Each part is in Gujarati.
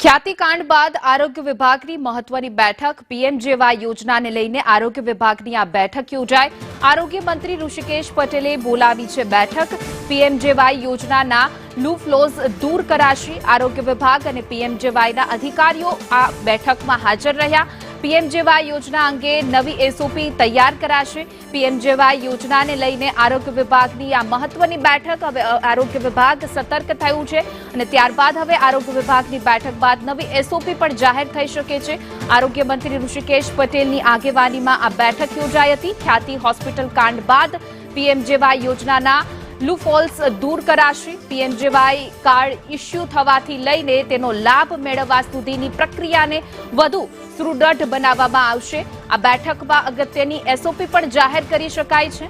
ખ્યાતિકાંડ બાદ આરોગ્ય વિભાગની મહત્વની બેઠક પીએમજેવાય યોજનાને લઈને આરોગ્ય વિભાગની આ બેઠક યોજાઈ। આરોગ્ય મંત્રી ઋષિકેશ પટેલે બોલાવી છે બેઠક। પીએમજેવાય યોજનાના લૂફલોઝ દૂર કરાશે। આરોગ્ય વિભાગ અને પીએમજેવાયના અધિકારીઓ આ બેઠકમાં હાજર રહ્યા। પીએમજેવાય યોજના અંગે નવી એસઓપી તૈયાર કરાશે। પીએમજેવાય યોજનાને લઈને આરોગ્ય વિભાગની આ મહત્વની બેઠક। હવે આરોગ્ય વિભાગ સતર્ક થયું છે અને ત્યારબાદ હવે આરોગ્ય વિભાગની બેઠક બાદ નવી એસઓપી પણ જાહેર થઈ શકે છે। આરોગ્ય મંત્રી ઋષિકેશ પટેલની આગેવાનીમાં આ બેઠક યોજાઈ હતી। ખ્યાતિ હોસ્પિટલ કાંડ બાદ પીએમજેવાય યોજનાના લૂફહોલ્સ દૂર કરાશે। પીએમજેવાય કાર્ડ ઇસ્યુ થવાથી લઈને તેનો લાભ મેળવવા સુધીની પ્રક્રિયાને વધુ સુદૃઢ બનાવવામાં આવશે। આ બેઠકમાં અગત્યની એસઓપી પણ જાહેર કરી શકાય છે।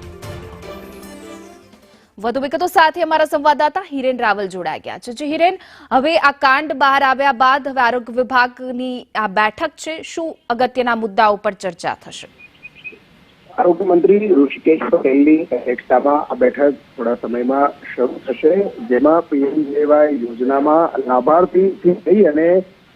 વધુ વિગતો સાથે અમારા સંવાદદાતા હિરેન રાવલ જોડાઈ ગયા છે। જે હિરેન, હવે આ કાંડ બહાર આવ્યા બાદ હવે આરોગ્ય વિભાગની આ બેઠક છે, શું અગત્યના મુદ્દાઓ પર ચર્ચા થશે? આરોગ્ય મંત્રી ઋષિકેશ પટેલની અધ્યક્ષતામાં આ બેઠક થોડા સમયમાં શરૂ થશે, જેમાં પીએમજેવાય યોજનામાં લાભાર્થીથી લઈ અને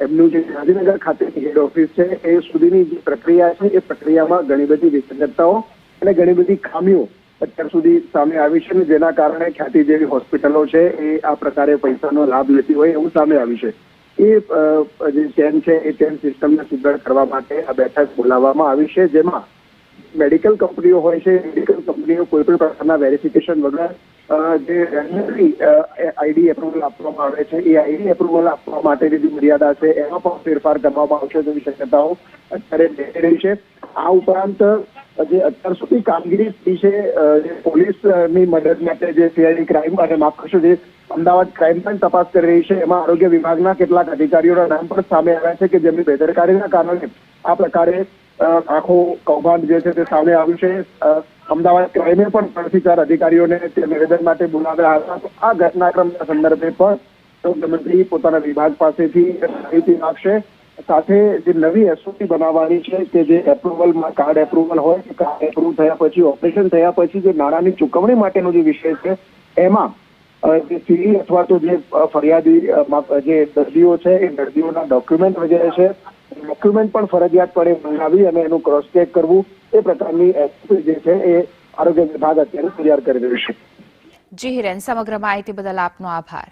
એમનું જે ગાંધીનગર ખાતેની હેડ ઓફિસ છે એ સુધીની જે પ્રક્રિયા છે એ પ્રક્રિયામાં ઘણી બધી વિસંગતતાઓ અને ઘણી બધી ખામીઓ અત્યાર સુધી સામે આવી છે, જેના કારણે ખ્યાતિ જેવી હોસ્પિટલો છે એ આ પ્રકારે પૈસાનો લાભ લેતી હોય એવું સામે આવ્યું છે। એ જે ચેન છે એ ચેન સિસ્ટમને સુદૃઢ કરવા માટે આ બેઠક બોલાવવામાં આવી છે, જેમાં મેડિકલ કંપનીઓ હોય છે, મેડિકલ કંપનીઓ કોઈ પણ પ્રકારના વેરિફિકેશન વગર જે રેગ્યુલરી આઈડી એપ્રુવલ આપવામાં આવે છે એ આઈડી એપ્રુવલ આપવા માટેની જે મર્યાદા છે એમાં પણ ફેરફાર કરવામાં આવશે તેવી શક્યતાઓ અત્યારે દેખાઈ રહી છે। આ ઉપરાંત જે અત્યાર સુધી કામગીરી થઈ છે, જે પોલીસની મદદ માટે જે સીઆઈડી ક્રાઇમ અને માફ કરશો જે અમદાવાદ ક્રાઇમ પણ તપાસ કરી રહી છે, એમાં આરોગ્ય વિભાગના કેટલાક અધિકારીઓના નામ પણ સામે આવ્યા છે કે જેમની બેદરકારીના કારણે આ પ્રકારે આખું કૌભાંડ જે છે તે સામે આવ્યું છે। અમદાવાદ ક્રાઇમે પણ 3 થી 4 અધિકારીઓને તે નિવેદન માટે બોલાવ્યા હતા। તો આ ઘટનાક્રમના સંદર્ભે પણ મુખ્યમંત્રી પોતાના વિભાગ પાસેથી માહિતી આપશે। સાથે જે નવી એસઓપી બનાવવાની છે કે જે એપ્રુવલમાં કાર્ડ એપ્રુવલ હોય કે કાર્ડ એપ્રુવ થયા પછી ઓપરેશન થયા પછી જે નાણાંની ચૂકવણી માટેનો જે વિષય છે એમાં જે સીડી અથવા તો જે ફરિયાદી જે દર્દીઓ છે એ દર્દીઓના ડોક્યુમેન્ટ વગેરે છે ડોક્યુમેન્ટ પણ ફરજિયાતપણે મંગાવી અને એનું ક્રોસ ચેક કરવું એ પ્રકારની એસઓપી જે છે એ આરોગ્ય વિભાગ અત્યારે તૈયાર કરી રહ્યું છે। જી હિરેન, સમગ્ર માહિતી બદલ આપનો આભાર।